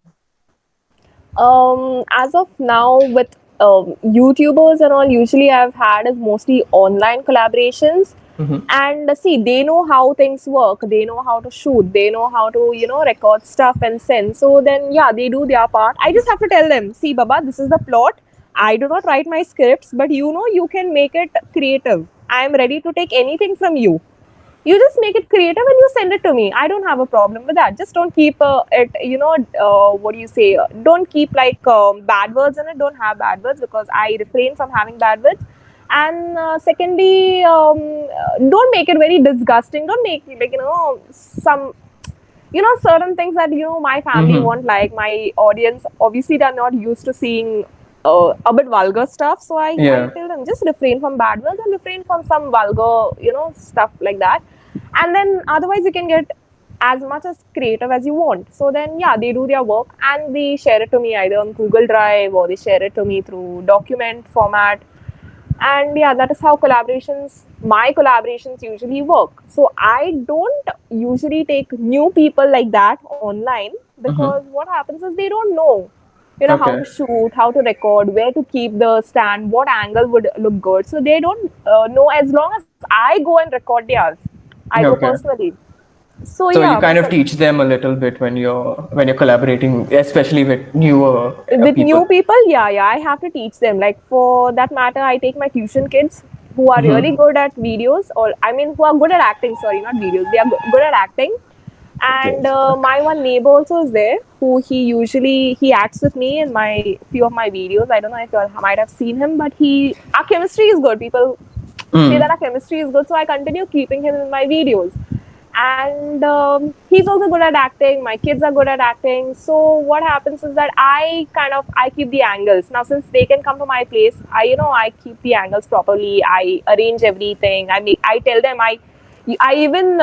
As of now, with YouTubers and all, usually I've had is mostly online collaborations. Mm-hmm. And see, they know how things work. They know how to shoot. They know how to, record stuff and send. So then, yeah, they do their part. I just have to tell them, see, Baba, this is the plot. I do not write my scripts, but you can make it creative. I am ready to take anything from you. You just make it creative and you send it to me. I don't have a problem with that. Just don't keep what do you say? Don't keep like bad words in it. Don't have bad words because I refrain from having bad words. And secondly, don't make it very disgusting. Don't make like some certain things that my family Mm-hmm. won't like. My audience obviously they're not used to seeing a bit vulgar stuff, so I Yeah. tell them just refrain from bad words and refrain from some vulgar stuff like that, and then otherwise you can get as much as creative as you want. So then yeah, they do their work and they share it to me either on Google Drive or they share it to me through document format. And yeah, that is how my collaborations usually work. So I don't usually take new people like that online because Mm-hmm. what happens is they don't know how Okay. to shoot, how to record, where to keep the stand, what angle would look good. So they don't know. As long as I go and record theirs, I go Okay. personally. So So you yeah, kind of so teach them a little bit when you're collaborating, especially with newer with people. new people, yeah, I have to teach them. Like for that matter, I take my tuition kids who are really Mm-hmm. good at videos, or I mean, who are good at acting. Sorry, not videos. They are good at acting. Okay. And my one neighbor also is there, who he acts with me in my few of my videos. I don't know if you all might have seen him, but our chemistry is good. People say that Mm. our chemistry is good, so I continue keeping him in my videos. And he's also good at acting. My kids are good at acting. So what happens is that I keep the angles. Now since they can come to my place, I keep the angles properly. I arrange everything. I tell them I even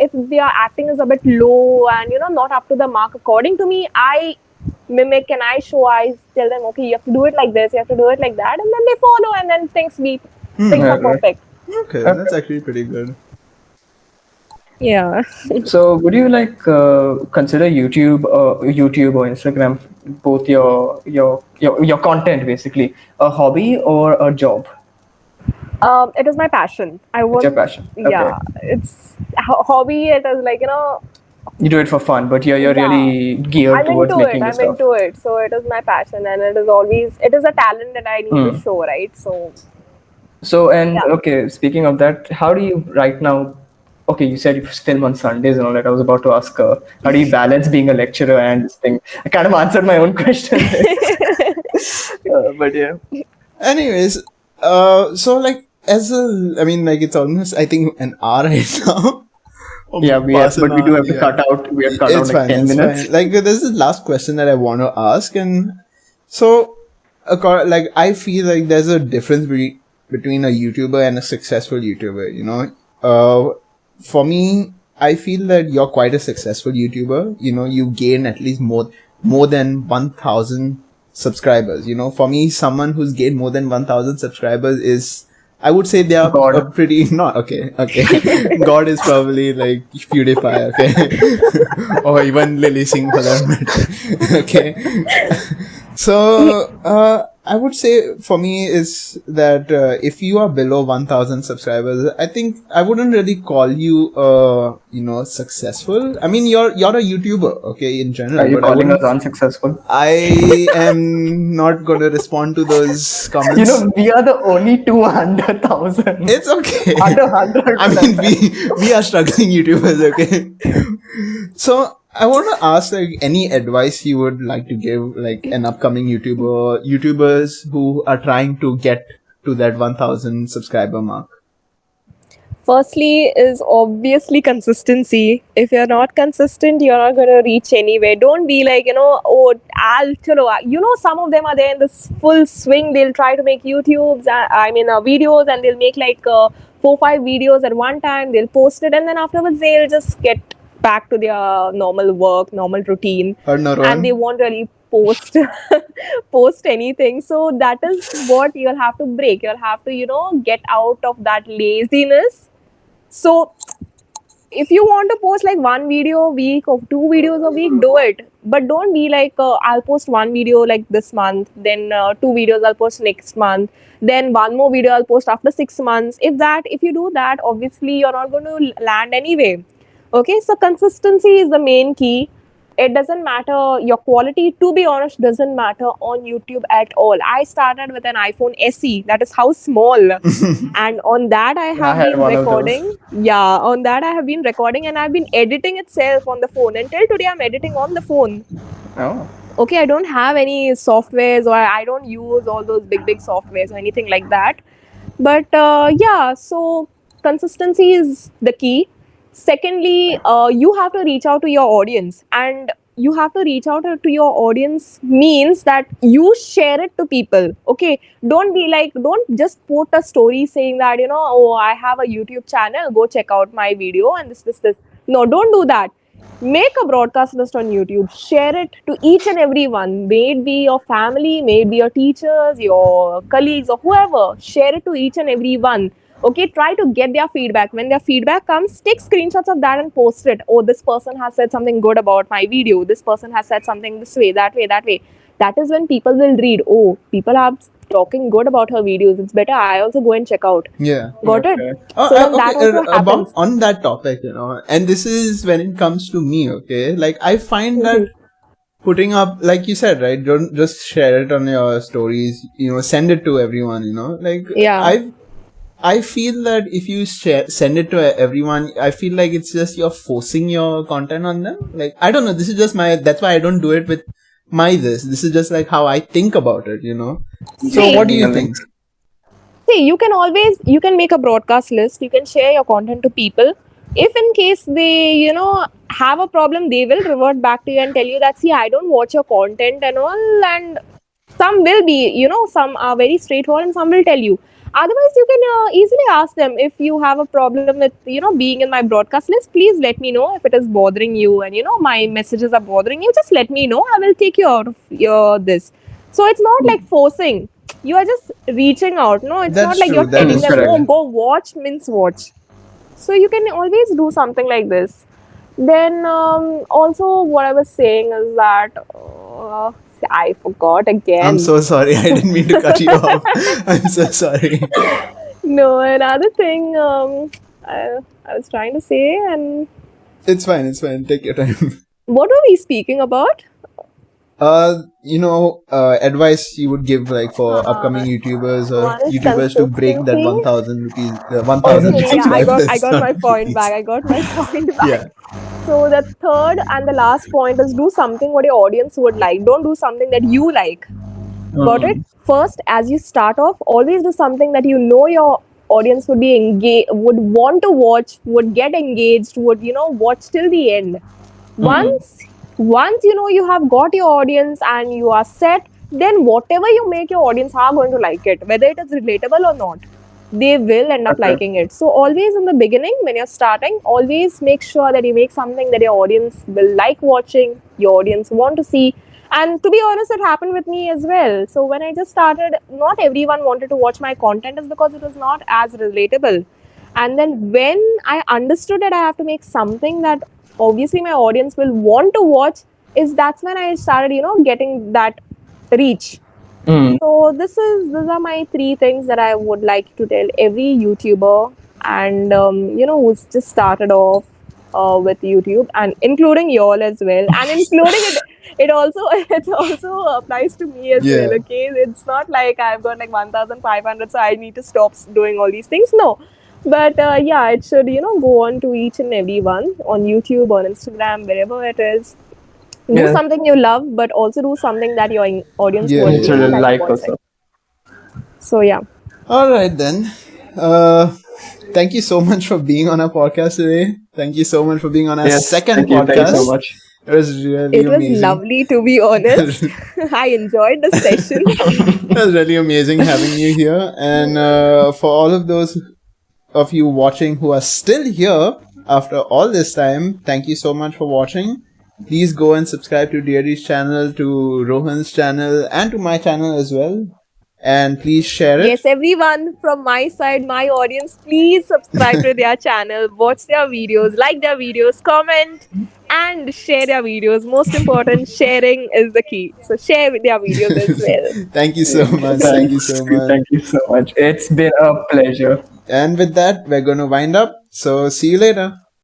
if their acting is a bit low and not up to the mark according to me, I mimic and I show. I tell them, okay, you have to do it like this, you have to do it like that, and then they follow, and then things are Okay. perfect. Okay, that's Okay. actually pretty good. Yeah. So would you consider YouTube or Instagram, both your content basically, a hobby or a job? It is my passion. I It's your won't. passion. Okay. Yeah, it's hobby. It is like You do it for fun, but you're yeah. really geared I'm towards into it. making the I'm stuff. into it. So it is my passion, and it is a talent that I need to Hmm. show, right? So So, and yeah. okay, speaking of that, how do you right now? Okay, you said you film on Sundays and all that. I was about to ask, how do you balance being a lecturer and this thing? I kind of answered my own question there. But yeah. Anyways, so like I mean, like it's almost I think an hour right now. Yeah, we have, Past an but we hour, do have to yeah. cut out. We have cut out It's like fine. 10 It's minutes. fine. Like this is the last question that I want to ask, and so, like I feel like there's a difference between a YouTuber and a successful YouTuber. For me, I feel that you're quite a successful YouTuber. You gain at least more than 1,000 subscribers. For me, someone who's gained more than 1,000 subscribers is I would say they are God. pretty not okay. God is probably like PewDiePie, okay, or even Lily Singh for that matter. Okay, so I would say for me is that if you are below 1,000 subscribers, I think I wouldn't really call you successful. I mean, you're a YouTuber, okay, in general. Are you But I calling wouldn't. us unsuccessful? I am not going to respond to those comments. We are the only 200,000. It's okay. Under 100. I mean, we are struggling YouTubers, okay? So, I want to ask, like, any advice you would like to give, like, an upcoming YouTubers who are trying to get to that 1,000 subscriber mark? Firstly is obviously consistency. If you're not consistent, you're not going to reach anywhere. Don't be like, oh, some of them are there in this full swing. They'll try to make videos, and they'll make like 4 5 videos at one time. They'll post it, and then afterwards they'll just get back to their normal work, normal routine, and they won't really post post anything. So that is what you'll have to break. You'll have to get out of that laziness. So if you want to post like one video a week or 2 videos a week, do it. But don't be like, I'll post one video like this month, then 2 videos I'll post next month, then one more video I'll post after 6 months. If you do that, obviously you're not going to land anyway. Okay, so consistency is the main key. It doesn't matter your quality, to be honest, doesn't matter on YouTube at all. I started with an iPhone SE, that is how small. And on that I have had been one of those. recording. Yeah, on that I have been recording, and I've been editing itself on the phone. Until today I'm editing on the phone. Oh. Okay, I don't have any softwares, or I don't use all those big softwares or anything like that. But yeah, so consistency is the key. Secondly, you have to reach out to your audience, and you have to reach out to your audience means that you share it to people. Okay, don't just put a story saying that, oh, I have a YouTube channel, go check out my video and this. No, don't do that. Make a broadcast list on YouTube, share it to each and everyone, may it be your family, may it be your teachers, your colleagues, or whoever. Share it to each and everyone. Okay, try to get their feedback. When their feedback comes, take screenshots of that and post it. Oh, this person has said something good about my video. This person has said something this way, that way, that way. That is when people will read, oh, people are talking good about her videos. It's better I also go and check out. Yeah. Got Okay. it? So then that also happens. On that topic, and this is when it comes to me, okay? Like, I find that putting up, like you said, right? Don't just share it on your stories, send it to everyone, like, Yeah. I feel that if you send it to everyone, I feel like it's just you're forcing your content on them. Like, I don't know, this is just that's why I don't do it with this is just like how I think about it, So what do you think? See, you can make a broadcast list. You can share your content to people. If in case they, have a problem, they will revert back to you and tell you that, see, I don't watch your content and all. And some will be, some are very straightforward and some will tell you. Otherwise, you can easily ask them, if you have a problem with, being in my broadcast list, please let me know if it is bothering you, and, my messages are bothering you. Just let me know. I will take you out of this. So it's not like forcing. You are just reaching out. No, it's not like you're telling them, oh, go watch, means watch. So you can always do something like this. Then also what I was saying is that I forgot again. I'm so sorry. I didn't mean to cut you off. I'm so sorry. No, another thing I was trying to say, and it's fine. Take your time. What were we speaking about? Advice you would give, like, for upcoming YouTubers or YouTubers to break that 1,000 rupees, 1,000 subscribers. I got my point back. Yeah. So the third and the last point is, do something what your audience would like. Don't do something that you like. Got it? First, as you start off, always do something that your audience would be engaged, would want to watch, would get engaged, would watch till the end. Once you have got your audience and you are set, then whatever you make, your audience are going to like it, whether it is relatable or not. They will end up liking it. So always in the beginning, when you're starting, always make sure that you make something that your audience will like watching, your audience want to see. And to be honest, it happened with me as well. So when I just started, not everyone wanted to watch my content is because it was not as relatable. And then when I understood that I have to make something that obviously my audience will want to watch, is that's when I started, getting that reach. Mm. So these are my three things that I would like to tell every YouTuber, and who's just started off with YouTube, and including y'all as well, and including it also it also applies to me as well. Yeah. Okay, it's not like I've got like 1,500, so I need to stop doing all these things. No, but yeah, it should go on to each and every one on YouTube, on Instagram, wherever it is. Do Yeah. something you love, but also do something that your audience Yeah, would It's yeah, really yeah. like like watching. also. So yeah. All right then. Uh, Thank you so much for being on our podcast today. Thank you so much for being on our Yes. second Thank you. Thank you It so podcast. was much. It was really it was amazing. lovely, to be honest. I enjoyed the session. It was really amazing having you here. And for all of those of you watching who are still here after all this time, thank you so much for watching. Please go and subscribe to Deirdre's channel, to Rohan's channel, and to my channel as well. And please share it. Yes, everyone from my side, my audience, please subscribe to their channel, watch their videos, like their videos, comment, and share their videos. Most important, sharing is the key. So share with their videos as well. Thank you so much. Thank you so much. Thank you so much. It's been a pleasure. And with that, we're going to wind up. So see you later.